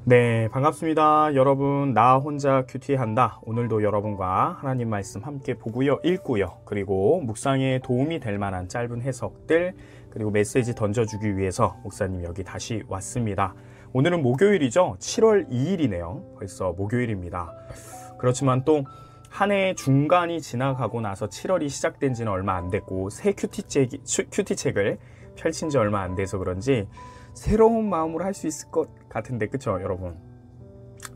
네, 반갑습니다. 여러분, 나 혼자 큐티한다. 오늘도 여러분과 하나님 말씀 함께 보고요, 읽고요. 그리고 묵상에 도움이 될 만한 짧은 해석들, 그리고 메시지 던져주기 위해서 목사님 여기 다시 왔습니다. 오늘은 목요일이죠. 7월 2일이네요. 벌써 목요일입니다. 그렇지만 또 한 해의 중간이 지나가고 나서 7월이 시작된 지는 얼마 안 됐고 새 큐티책을 펼친 지 얼마 안 돼서 그런지 새로운 마음으로 할 수 있을 것 같은데, 그쵸 여러분?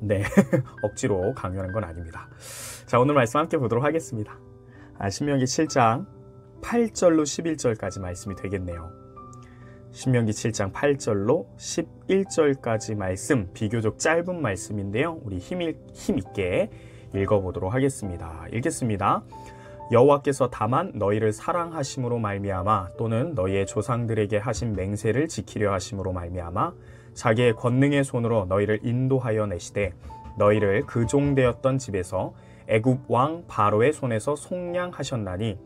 네, 억지로 강요하는 건 아닙니다. 자, 오늘 말씀 함께 보도록 하겠습니다. 신명기 7장 8절로 11절까지 말씀이 되겠네요. 신명기 7장 8절로 11절까지 말씀, 비교적 짧은 말씀인데요, 우리 힘있게 읽어보도록 하겠습니다. 읽겠습니다. 여호와께서 다만 너희를 사랑하심으로 말미암아 또는 너희의 조상들에게 하신 맹세를 지키려 하심으로 말미암아 자기의 권능의 손으로 너희를 인도하여 내시되 너희를 그 종되었던 집에서 애굽 왕 바로의 손에서 속량하셨나니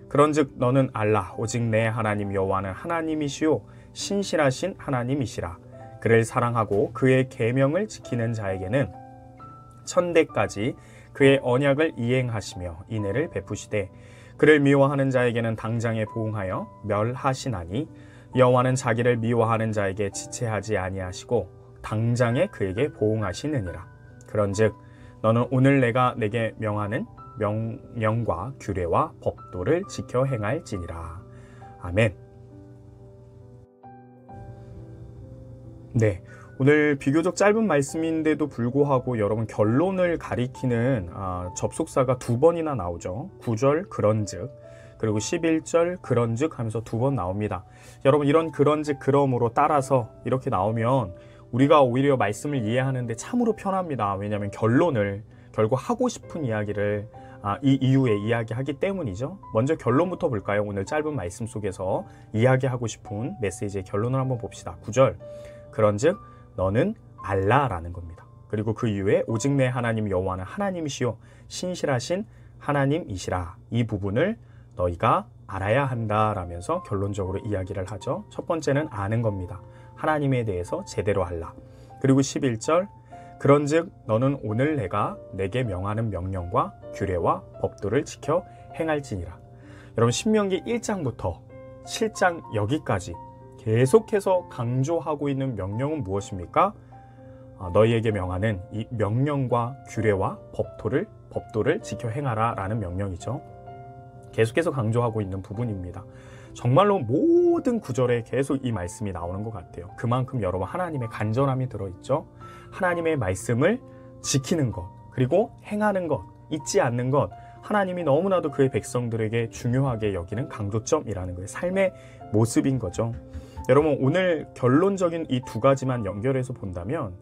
그런즉 너는 알라 오직 내 하나님 여호와는 하나님이시요 신실하신 하나님이시라. 그를 사랑하고 그의 계명을 지키는 자에게는 천대까지 그의 언약을 이행하시며 인애를 베푸시되 그를 미워하는 자에게는 당장에 보응하여 멸하시나니 여호와는 자기를 미워하는 자에게 지체하지 아니하시고 당장에 그에게 보응하시느니라. 그런즉 너는 오늘 내가 내게 명하는 명령과 규례와 법도를 지켜 행할지니라. 아멘. 네, 오늘 비교적 짧은 말씀인데도 불구하고 여러분 결론을 가리키는 접속사가 두 번이나 나오죠. 9절 그런즉, 그리고 11절 그런즉 하면서 두 번 나옵니다. 여러분, 이런 그런즉 그러므로 따라서 이렇게 나오면 우리가 오히려 말씀을 이해하는데 참으로 편합니다. 왜냐하면 결론을 결국 하고 싶은 이야기를 이 이후에 이야기하기 때문이죠. 먼저 결론부터 볼까요? 오늘 짧은 말씀 속에서 이야기하고 싶은 메시지의 결론을 한번 봅시다. 9절 그런즉 너는 알라라는 겁니다. 그리고 그 이후에 오직 내 하나님 여호와는 하나님이시요 신실하신 하나님이시라. 이 부분을 너희가 알아야 한다라면서 결론적으로 이야기를 하죠. 첫 번째는 아는 겁니다. 하나님에 대해서 제대로 알라. 그리고 11절 그런즉 너는 오늘 내가 내게 명하는 명령과 규례와 법도를 지켜 행할지니라. 여러분, 신명기 1장부터 7장 여기까지 계속해서 강조하고 있는 명령은 무엇입니까? 너희에게 명하는 이 명령과 규례와 법도를 지켜 행하라 라는 명령이죠. 계속해서 강조하고 있는 부분입니다. 정말로 모든 구절에 계속 이 말씀이 나오는 것 같아요. 그만큼 여러분 하나님의 간절함이 들어있죠. 하나님의 말씀을 지키는 것, 그리고 행하는 것, 잊지 않는 것, 하나님이 너무나도 그의 백성들에게 중요하게 여기는 강조점이라는 거예요. 삶의 모습인 거죠. 여러분, 오늘 결론적인 이 두 가지만 연결해서 본다면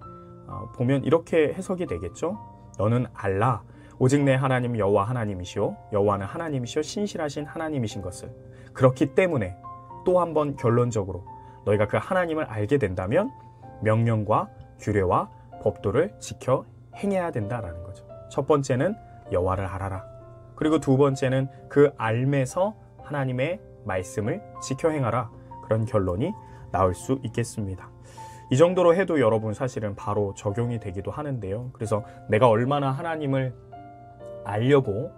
보면 이렇게 해석이 되겠죠. 너는 알라 오직 내 하나님 여호와 하나님이시오 여호와는 하나님이시오 신실하신 하나님이신 것을. 그렇기 때문에 또 한 번 결론적으로 너희가 그 하나님을 알게 된다면 명령과 규례와 법도를 지켜 행해야 된다라는 거죠. 첫 번째는 여호와를 알아라. 그리고 두 번째는 그 알매서 하나님의 말씀을 지켜 행하라. 그런 결론이 나올 수 있겠습니다. 이 정도로 해도 여러분 사실은 바로 적용이 되기도 하는데요. 그래서 내가 얼마나 하나님을 알려고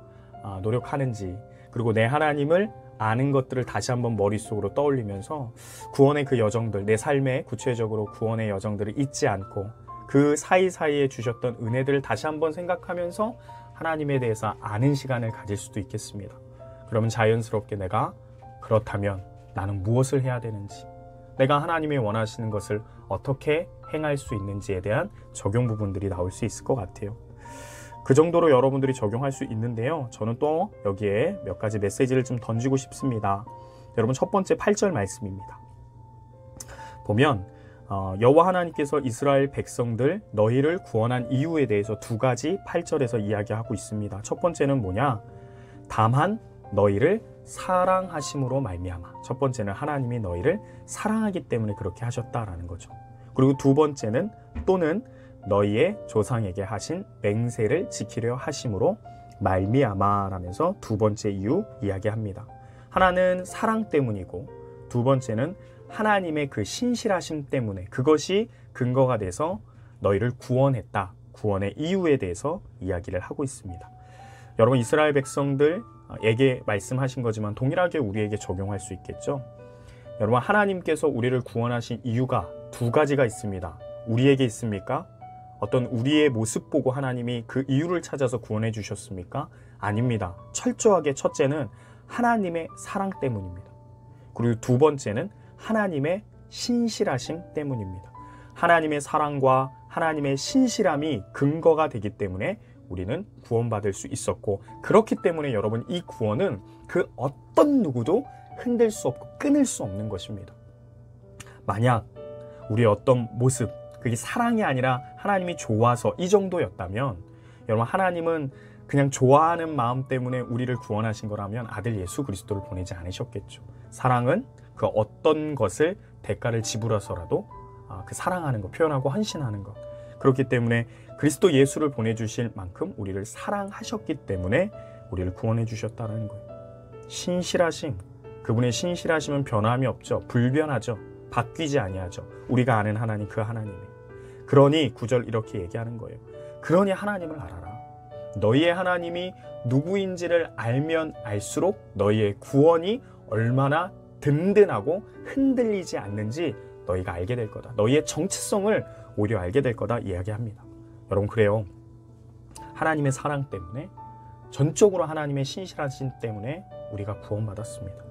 노력하는지, 그리고 내 하나님을 아는 것들을 다시 한번 머릿속으로 떠올리면서 구원의 그 여정들, 내 삶에 구체적으로 구원의 여정들을 잊지 않고 그 사이사이에 주셨던 은혜들을 다시 한번 생각하면서 하나님에 대해서 아는 시간을 가질 수도 있겠습니다. 그러면 자연스럽게 내가 그렇다면 나는 무엇을 해야 되는지, 내가 하나님이 원하시는 것을 어떻게 행할 수 있는지에 대한 적용 부분들이 나올 수 있을 것 같아요. 그 정도로 여러분들이 적용할 수 있는데요. 저는 또 여기에 몇 가지 메시지를 좀 던지고 싶습니다. 여러분, 첫 번째 8절 말씀입니다. 보면 여호와 하나님께서 이스라엘 백성들 너희를 구원한 이유에 대해서 두 가지 8절에서 이야기하고 있습니다. 첫 번째는 뭐냐? 다만 너희를 사랑하심으로 말미암아. 첫 번째는 하나님이 너희를 사랑하기 때문에 그렇게 하셨다라는 거죠. 그리고 두 번째는 또는 너희의 조상에게 하신 맹세를 지키려 하심으로 말미암아라면서 두 번째 이유 이야기합니다. 하나는 사랑 때문이고 두 번째는 하나님의 그 신실하심 때문에, 그것이 근거가 돼서 너희를 구원했다. 구원의 이유에 대해서 이야기를 하고 있습니다. 여러분, 이스라엘 백성들에게 말씀하신 거지만 동일하게 우리에게 적용할 수 있겠죠. 여러분, 하나님께서 우리를 구원하신 이유가 두 가지가 있습니다. 우리에게 있습니까? 어떤 우리의 모습 보고 하나님이 그 이유를 찾아서 구원해 주셨습니까? 아닙니다. 철저하게 첫째는 하나님의 사랑 때문입니다. 그리고 두 번째는 하나님의 신실하심 때문입니다. 하나님의 사랑과 하나님의 신실함이 근거가 되기 때문에 우리는 구원받을 수 있었고, 그렇기 때문에 여러분, 이 구원은 그 어떤 누구도 흔들 수 없고 끊을 수 없는 것입니다. 만약 우리의 어떤 모습, 그게 사랑이 아니라 하나님이 좋아서 이 정도였다면, 여러분, 하나님은 그냥 좋아하는 마음 때문에 우리를 구원하신 거라면 아들 예수 그리스도를 보내지 않으셨겠죠. 사랑은 그 어떤 것을 대가를 지불해서라도 그 사랑하는 것, 표현하고 헌신하는 것. 그렇기 때문에 그리스도 예수를 보내주실 만큼 우리를 사랑하셨기 때문에 우리를 구원해 주셨다는 거예요. 신실하심, 그분의 신실하심은 변함이 없죠. 불변하죠. 바뀌지 아니하죠. 우리가 아는 하나님, 그 하나님이. 그러니 9절 이렇게 얘기하는 거예요. 그러니 하나님을 알아라. 너희의 하나님이 누구인지를 알면 알수록 너희의 구원이 얼마나 든든하고 흔들리지 않는지 너희가 알게 될 거다. 너희의 정체성을 오히려 알게 될 거다 이야기합니다. 여러분, 그래요. 하나님의 사랑 때문에, 전적으로 하나님의 신실하심 때문에 우리가 구원받았습니다.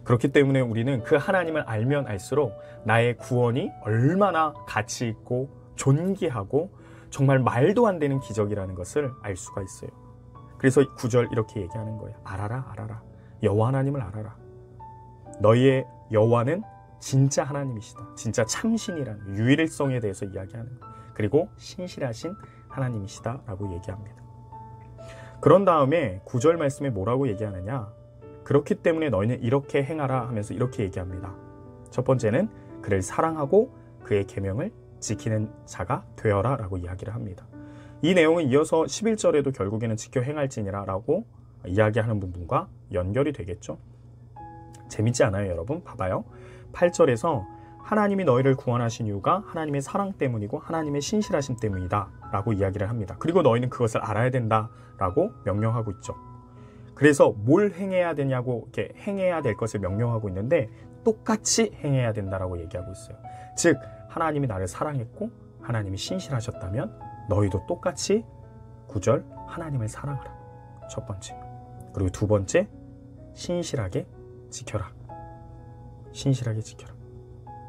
그렇기 때문에 우리는 그 하나님을 알면 알수록 나의 구원이 얼마나 가치 있고 존귀하고 정말 말도 안 되는 기적이라는 것을 알 수가 있어요. 그래서 9절 이렇게 얘기하는 거예요. 알아라, 알아라. 여호와 하나님을 알아라. 너희의 여호와는 진짜 하나님이시다. 진짜 참신이라는 유일성에 대해서 이야기하는 거예요. 그리고 신실하신 하나님이시다 라고 얘기합니다. 그런 다음에 9절 말씀에 뭐라고 얘기하느냐, 그렇기 때문에 너희는 이렇게 행하라 하면서 이렇게 얘기합니다. 첫 번째는 그를 사랑하고 그의 계명을 지키는 자가 되어라 라고 이야기를 합니다. 이 내용은 이어서 11절에도 결국에는 지켜 행할지니라 라고 이야기하는 부분과 연결이 되겠죠. 재밌지 않아요, 여러분? 봐봐요. 8절에서 하나님이 너희를 구원하신 이유가 하나님의 사랑 때문이고 하나님의 신실하심 때문이다 라고 이야기를 합니다. 그리고 너희는 그것을 알아야 된다 라고 명령하고 있죠. 그래서 뭘 행해야 되냐고, 이렇게 행해야 될 것을 명령하고 있는데 똑같이 행해야 된다라고 얘기하고 있어요. 즉, 하나님이 나를 사랑했고 하나님이 신실하셨다면 너희도 똑같이 9절 하나님을 사랑하라. 첫 번째. 그리고 두 번째, 신실하게 지켜라. 신실하게 지켜라.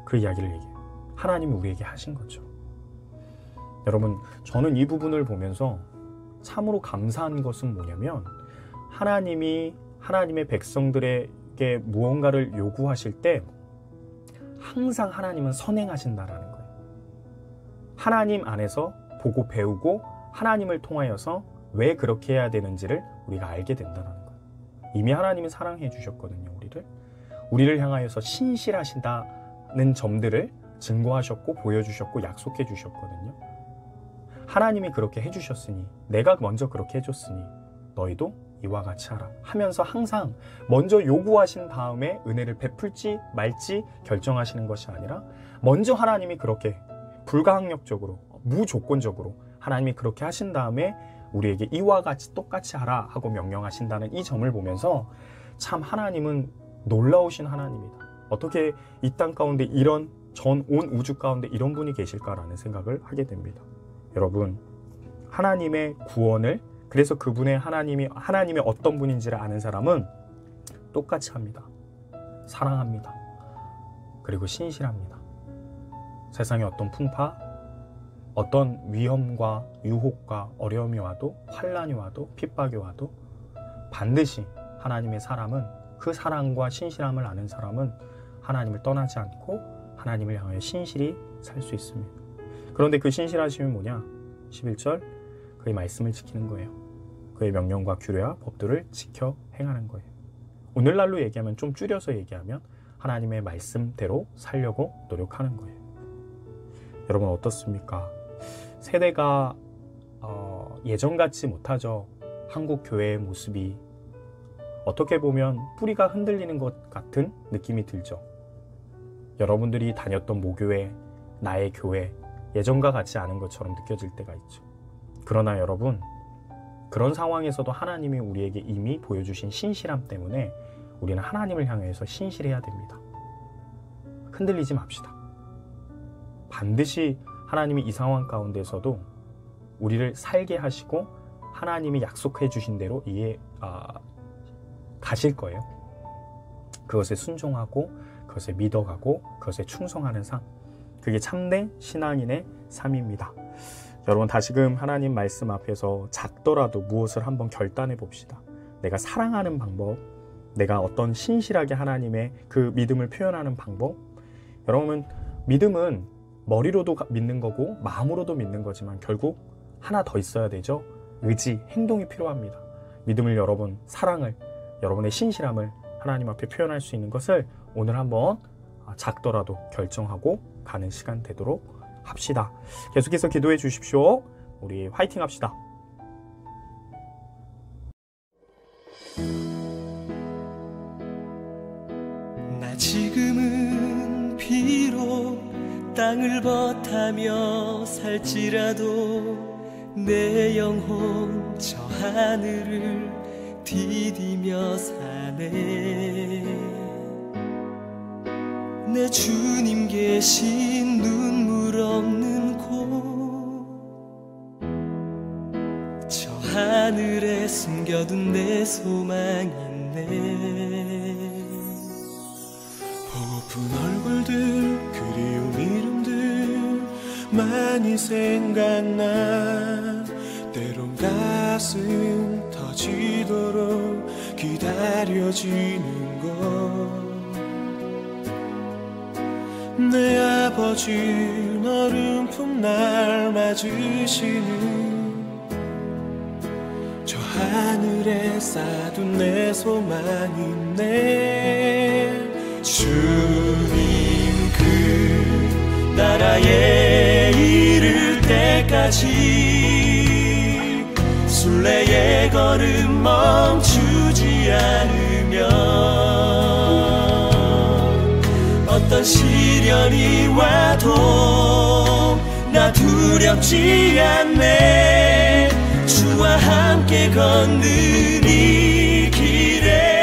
그 이야기를 얘기해요. 하나님이 우리에게 하신 거죠. 여러분, 저는 이 부분을 보면서 참으로 감사한 것은 뭐냐면, 하나님이 하나님의 백성들에게 무언가를 요구하실 때 항상 하나님은 선행하신다라는 거예요. 하나님 안에서 보고 배우고 하나님을 통하여서 왜 그렇게 해야 되는지를 우리가 알게 된다는 거예요. 이미 하나님이 사랑해 주셨거든요. 우리를 향하여서 신실하시다는 점들을 증거하셨고 보여주셨고 약속해 주셨거든요. 하나님이 그렇게 해주셨으니, 내가 먼저 그렇게 해줬으니 너희도 이와 같이 하라 하면서 항상 먼저 요구하신 다음에 은혜를 베풀지 말지 결정하시는 것이 아니라, 먼저 하나님이 그렇게 불가항력적으로 무조건적으로 하나님이 그렇게 하신 다음에 우리에게 이와 같이 똑같이 하라 하고 명령하신다는 이 점을 보면서 참 하나님은 놀라우신 하나님이다. 어떻게 이 땅 가운데 이런, 전 온 우주 가운데 이런 분이 계실까라는 생각을 하게 됩니다. 여러분, 하나님의 구원을, 그래서 그분의 하나님이 어떤 분인지를 아는 사람은 똑같이 합니다. 사랑합니다. 그리고 신실합니다. 세상에 어떤 풍파, 어떤 위험과 유혹과 어려움이 와도, 환난이 와도, 핍박이 와도 반드시 하나님의 사람은, 그 사랑과 신실함을 아는 사람은 하나님을 떠나지 않고 하나님을 향하여 신실히 살 수 있습니다. 그런데 그 신실하심이 뭐냐? 11절, 그의 말씀을 지키는 거예요. 그의 명령과 규례와 법들을 지켜 행하는 거예요. 오늘날로 얘기하면, 좀 줄여서 얘기하면 하나님의 말씀대로 살려고 노력하는 거예요. 여러분, 어떻습니까? 세대가 예전 같지 못하죠. 한국 교회의 모습이 어떻게 보면 뿌리가 흔들리는 것 같은 느낌이 들죠. 여러분들이 다녔던 모교회, 나의 교회, 예전과 같지 않은 것처럼 느껴질 때가 있죠. 그러나 여러분, 그런 상황에서도 하나님이 우리에게 이미 보여주신 신실함 때문에 우리는 하나님을 향해서 신실해야 됩니다. 흔들리지 맙시다. 반드시 하나님이 이 상황 가운데서도 우리를 살게 하시고 하나님이 약속해 주신 대로 가실 거예요. 그것에 순종하고 그것에 믿어가고 그것에 충성하는 삶, 그게 참된 신앙인의 삶입니다. 여러분, 다시금 하나님 말씀 앞에서 작더라도 무엇을 한번 결단해 봅시다. 내가 사랑하는 방법, 내가 어떤 신실하게 하나님의 그 믿음을 표현하는 방법. 여러분, 믿음은 머리로도 믿는 거고 마음으로도 믿는 거지만 결국 하나 더 있어야 되죠. 의지, 행동이 필요합니다. 믿음을 여러분, 사랑을, 여러분의 신실함을 하나님 앞에 표현할 수 있는 것을 오늘 한번 작더라도 결정하고 가는 시간 되도록 합시다. 계속해서 기도해 주십시오. 우리 화이팅 합시다. 나 지금은 비록 땅을 벗하며 살지라도 내 영혼 저 하늘을 디디며 사네. 내 주님 계신 눈물 없는 곳, 저 하늘에 숨겨둔 내 소망 있네. 보고픈 얼굴들, 그리운 이름들 많이 생각나. 때론 가슴 터지도록 기다려지는 것. 내 아버지 너른 품 날 맞으시는 저 하늘에 쌓둔 내 소망 있네. 주님 그 나라에 이를 때까지 순례의 걸음 멈추지 않으면 어떤 시련이 와도 나 두렵지 않네. 주와 함께 걷는 이 길에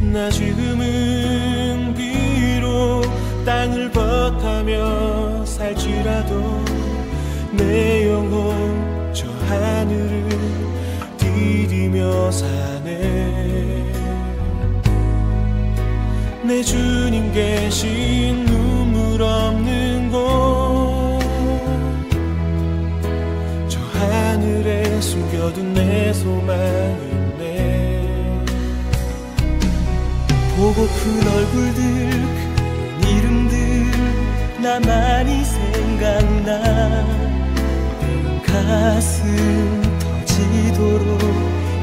나 지금은 비록 땅을 벗하며 살지라도 내 영혼 저 하늘을 디디며 사네. 내 주님 계신 눈물 없는 곳, 저 하늘에 숨겨둔 내 소망 있네. 보고픈 얼굴들, 그 이름들 나 많이 생각나. 가슴 터지도록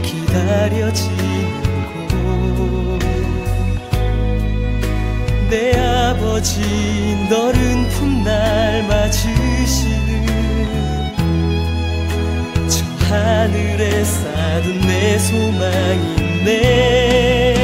기다려지는 곳. 내 아버지 너른 품 날 맞으시는 저 하늘에 쌓둔 내 소망 있네.